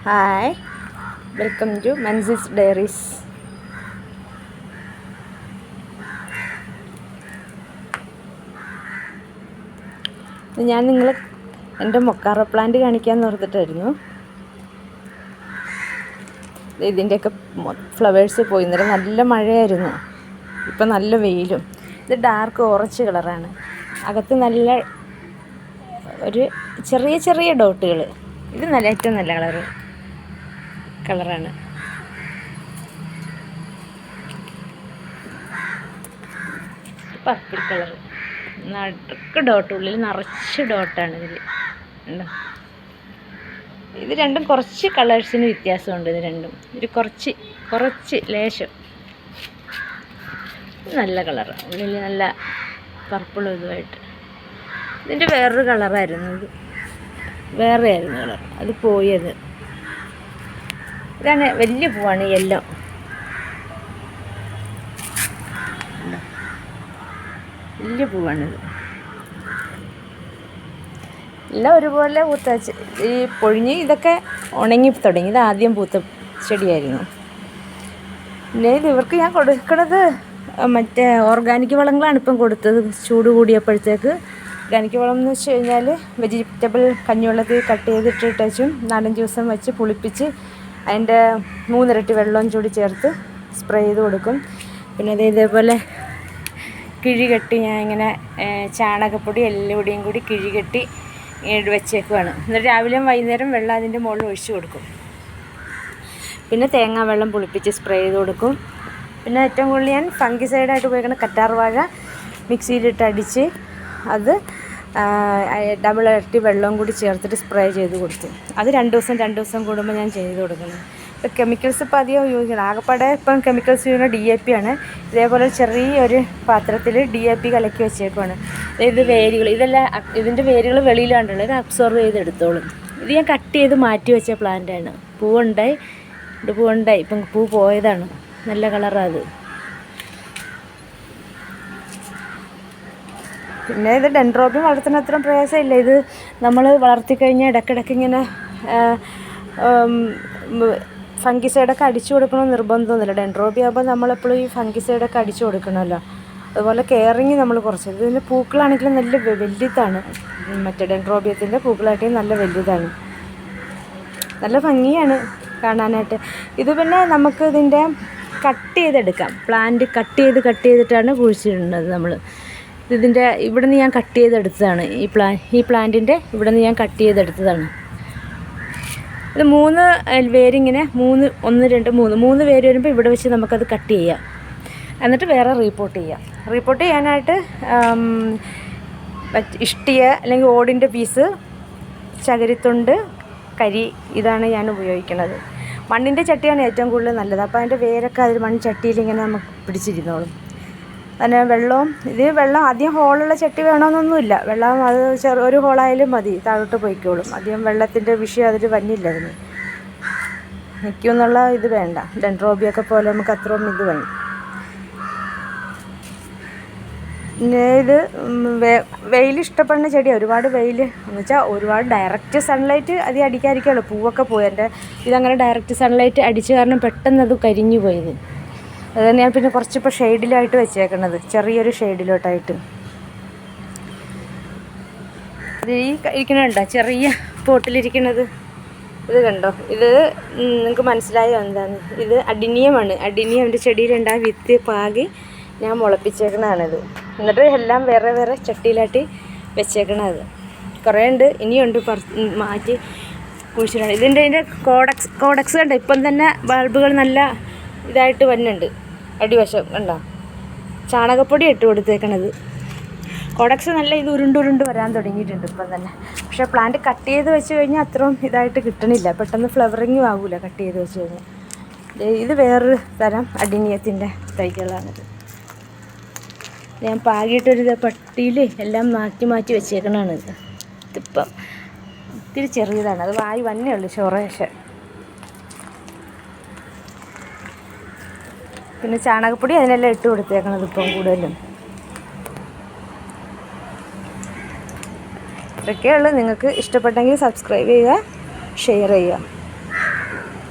Hi, welcome to Mansi's diaries. ഞാൻ നിങ്ങൾ എൻ്റെ മൊക്കാറ പ്ലാന്റ് കാണിക്കാമെന്ന് ഓർത്തിട്ടായിരുന്നു. ഇതിൻ്റെയൊക്കെ ഫ്ലവേഴ്സ് പോയി. ഇന്നലെ നല്ല മഴയായിരുന്നു, ഇപ്പം നല്ല വെയിലും. ഇത് ഡാർക്ക് ഓറഞ്ച് കളറാണ്, അകത്ത് നല്ല ഒരു ചെറിയ ചെറിയ ഡോട്ടുകൾ. ഇത് ഏറ്റവും നല്ല കളറാണ്. പർപ്പിൾ കളർ, നടുക്ക് ഡോട്ട്, ഉള്ളിൽ നിറച്ച് ഡോട്ടാണ് ഇതിൽ. ഉണ്ടോ? ഇത് രണ്ടും കുറച്ച് കളേഴ്സിന് വ്യത്യാസമുണ്ട്. ഇത് രണ്ടും കുറച്ച് ലേശം. നല്ല കളറാണ്, ഉള്ളിൽ നല്ല പർപ്പിളും ഇതുമായിട്ട്. ഇതിൻ്റെ വേറൊരു കളറായിരുന്നു, ഇത് വേറെ ആയിരുന്നു കളർ, അത് പോയത്. ഇതാണ് വലിയ പൂവാണ്, യെല്ലോ. വലിയ പൂവാണിത്. എല്ലാം ഒരുപോലെ പൂത്ത ഈ പൊഴിഞ്ഞ് ഇതൊക്കെ ഉണങ്ങി തുടങ്ങി. ഇത് ആദ്യം പൂത്ത ചെടിയായിരുന്നു. പിന്നെ ഇവർക്ക് ഞാൻ കൊടുക്കണത് മറ്റേ ഓർഗാനിക് വളങ്ങളാണ് ഇപ്പം കൊടുത്തത്. ചൂട് കൂടിയപ്പോഴത്തേക്ക് ഓർഗാനിക് വളം എന്ന് വെച്ച് കഴിഞ്ഞാൽ വെജിറ്റബിൾ കഞ്ഞിവെള്ളത്തിൽ കട്ട് ചെയ്തിട്ടിട്ടും 4-5 ദിവസം വെച്ച് പുളിപ്പിച്ച് അതിൻ്റെ 3 ഇരട്ടി വെള്ളവും ചൂടി ചേർത്ത് സ്പ്രേ ചെയ്ത് കൊടുക്കും. പിന്നെ ഇതേപോലെ കിഴികെട്ടി ഞാൻ ഇങ്ങനെ ചാണകപ്പൊടി എല്ലുപൊടിയും കൂടി കിഴികെട്ടി വെച്ചേക്കുവാണ്. എന്നിട്ട് രാവിലെയും വൈകുന്നേരം വെള്ളം അതിൻ്റെ മുകളിൽ ഒഴിച്ച് കൊടുക്കും. പിന്നെ തേങ്ങാ വെള്ളം പുളിപ്പിച്ച് സ്പ്രേ ചെയ്ത് കൊടുക്കും. പിന്നെ ഏറ്റവും കൂടുതൽ ഞാൻ ഫംഗിസൈഡായിട്ട് ഉപയോഗിക്കുന്ന കറ്റാർവാഴ മിക്സിയിലിട്ട് അടിച്ച് അത് ഡബിൾ ഇരട്ടി വെള്ളവും കൂടി ചേർത്തിട്ട് സ്പ്രേ ചെയ്ത് കൊടുത്തു. അത് 2 ദിവസം കൂടുമ്പോൾ ഞാൻ ചെയ്ത് കൊടുക്കുന്നത്. ഇപ്പോൾ കെമിക്കൽസ് ഇപ്പോൾ അധികം ഉപയോഗിക്കണം. ആകെപ്പാടെ ഇപ്പം കെമിക്കൽസ് ചെയ്യുന്ന DAP ആണ്. ഇതേപോലെ ചെറിയൊരു പാത്രത്തിൽ DAP കലക്കി വെച്ചേക്കുവാണ്. ഇത് വേരുകൾ, ഇതിൻ്റെ വേരുകൾ വെളിയിലാണ്ടുള്ളത്, ഇത് അബ്സോർവ് ചെയ്തെടുത്തോളും. ഇത് ഞാൻ കട്ട് ചെയ്ത് മാറ്റി വെച്ച പ്ലാന്റാണ്. പൂവുണ്ടായി, ഇപ്പം പൂ പോയതാണ്. നല്ല കളറാണ് അത്. പിന്നെ ഇത് ഡെൻഡ്രോബിയം വളർത്തുന്ന അത്രയും പ്രയാസമില്ല. ഇത് നമ്മൾ വളർത്തിക്കഴിഞ്ഞാൽ ഇടയ്ക്കിടയ്ക്ക് ഇങ്ങനെ ഫംഗിസൈഡൊക്കെ അടിച്ചു കൊടുക്കണമെന്ന് നിർബന്ധമൊന്നുമില്ല. ഡെൻഡ്രോബിയം ആകുമ്പോൾ നമ്മളെപ്പോഴും ഈ ഫംഗിസൈഡൊക്കെ അടിച്ചു കൊടുക്കണമല്ലോ. അതുപോലെ കെയറിങ് നമ്മൾ കുറച്ച്. ഇതിൻ്റെ പൂക്കളാണെങ്കിലും നല്ല വലുതാണ്. മറ്റേ ഡെൻഡ്രോബിയത്തിൻ്റെ പൂക്കളായിട്ടും നല്ല വലുതാണ്, നല്ല ഭംഗിയാണ് കാണാനായിട്ട്. ഇത് പിന്നെ നമുക്ക് ഇതിൻ്റെ കട്ട് ചെയ്തെടുക്കാം. പ്ലാന്റ് കട്ട് ചെയ്തിട്ടാണ് കുഴിച്ചിടുന്നത് നമ്മൾ. ഇതിൻ്റെ ഇവിടെ നിന്ന് ഞാൻ കട്ട് ചെയ്തെടുത്തതാണ്. ഈ പ്ലാന്റിൻ്റെ ഇവിടെ നിന്ന് ഞാൻ കട്ട് ചെയ്തെടുത്തതാണ്. ഇത് 3 വേരിങ്ങനെ 1, 2, 3 വേര് വരുമ്പോൾ ഇവിടെ വെച്ച് നമുക്കത് കട്ട് ചെയ്യാം. എന്നിട്ട് വേറെ റീപോർട്ട് ചെയ്യാനായിട്ട് ഇഷ്ടിക അല്ലെങ്കിൽ ഓടിൻ്റെ പീസ്, ചകിരിത്തൊണ്ട്, കരി, ഇതാണ് ഞാൻ ഉപയോഗിക്കുന്നത്. മണ്ണിൻ്റെ ചട്ടിയാണ് ഏറ്റവും കൂടുതൽ നല്ലത്. അപ്പോൾ അതിൻ്റെ വേരൊക്കെ അതിൽ മൺചട്ടിയിൽ ഇങ്ങനെ നമുക്ക് പിടിച്ചിരുന്നോളും. അതിന് വെള്ളം അധികം ഹോളുള്ള ചട്ടി വേണമെന്നൊന്നുമില്ല. വെള്ളം അത് ഒരു ഹോളായാലും മതി, താഴോട്ട് പോയിക്കോളും. അധികം വെള്ളത്തിൻ്റെ വിഷയം അതിൽ വന്നില്ല. അതിന് നിൽക്കുമെന്നുള്ള ഇത് വേണ്ട. ഡെൻഡ്രോബിയൊക്കെ പോലെ നമുക്ക് അത്രയും ഇത് വേണം. പിന്നെ ഇത് വെയിൽ ഇഷ്ടപ്പെടുന്ന ചെടിയാണ്. ഒരുപാട് വെയിൽ എന്ന് വെച്ചാൽ ഒരുപാട് ഡയറക്റ്റ് സൺലൈറ്റ് അധികം അടിക്കാതിരിക്കുമല്ലോ. പൂവൊക്കെ പോയി. ഇതങ്ങനെ ഡയറക്റ്റ് സൺലൈറ്റ് അടിച്ച കാരണം പെട്ടെന്ന് അത് കരിഞ്ഞു പോയത്. അത് ഞാൻ പിന്നെ കുറച്ചിപ്പോൾ ഷെയ്ഡിലായിട്ട് വെച്ചേക്കണത്, ചെറിയൊരു ഷെയ്ഡിലോട്ടായിട്ട്. ഇത് ഈ ഇരിക്കണുണ്ടോ ചെറിയ പോട്ടിലിരിക്കണത്? ഇത് കണ്ടോ? ഇത് നിങ്ങൾക്ക് മനസ്സിലായോ എന്താന്ന്? ഇത് അഡിനിയമാണ്. അഡിനിയമിൻ്റെ ചെടിയിലുണ്ടായ വിത്ത് പാകി ഞാൻ മുളപ്പിച്ചേക്കണതാണിത്. എന്നിട്ട് എല്ലാം വേറെ വേറെ ചട്ടിയിലാട്ടി വെച്ചേക്കണത്. കുറേ ഉണ്ട്, ഇനിയുണ്ട് മാറ്റി കുഴിച്ചിടാണ്. ഇതിൻ്റെ കോഡക്സ് കണ്ടോ? ഇപ്പം തന്നെ ബൾബുകൾ നല്ല ഇതായിട്ട് വരുന്നുണ്ട്. അടിവശം കണ്ടോ? ചാണകപ്പൊടി ഇട്ട് കൊടുത്തേക്കണത്. കോഡക്സ് നല്ല ഇത് ഉരുണ്ട് വരാൻ തുടങ്ങിയിട്ടുണ്ട് ഇപ്പം തന്നെ. പക്ഷേ പ്ലാന്റ് കട്ട് ചെയ്ത് വെച്ച് കഴിഞ്ഞാൽ അത്രയും ഇതായിട്ട് കിട്ടണില്ല. പെട്ടെന്ന് ഫ്ലവറിങ്ങും ആകില്ല കട്ട് ചെയ്ത് വെച്ച് കഴിഞ്ഞാൽ. ഇത് വേറൊരു തരം അഡിനിയത്തിൻ്റെ തൈകളാണിത്. ഞാൻ പാകിയിട്ടൊരു പട്ടിയിൽ എല്ലാം മാറ്റി വെച്ചേക്കണതാണിത്. ഇതിപ്പം ഇത്തിരി ചെറിയതാണ്, അത് വായി വന്നേ ഉള്ളൂ ചൊറേശ്ശെ. പിന്നെ ചാണകപ്പൊടി അതിനെല്ലാം ഇട്ട് കൊടുത്തേക്കണത് ഇപ്പം കൂടുതലും. ഇതൊക്കെയുള്ളൂ. നിങ്ങൾക്ക് ഇഷ്ടപ്പെട്ടെങ്കിൽ സബ്സ്ക്രൈബ് ചെയ്യുക, ഷെയർ ചെയ്യുക.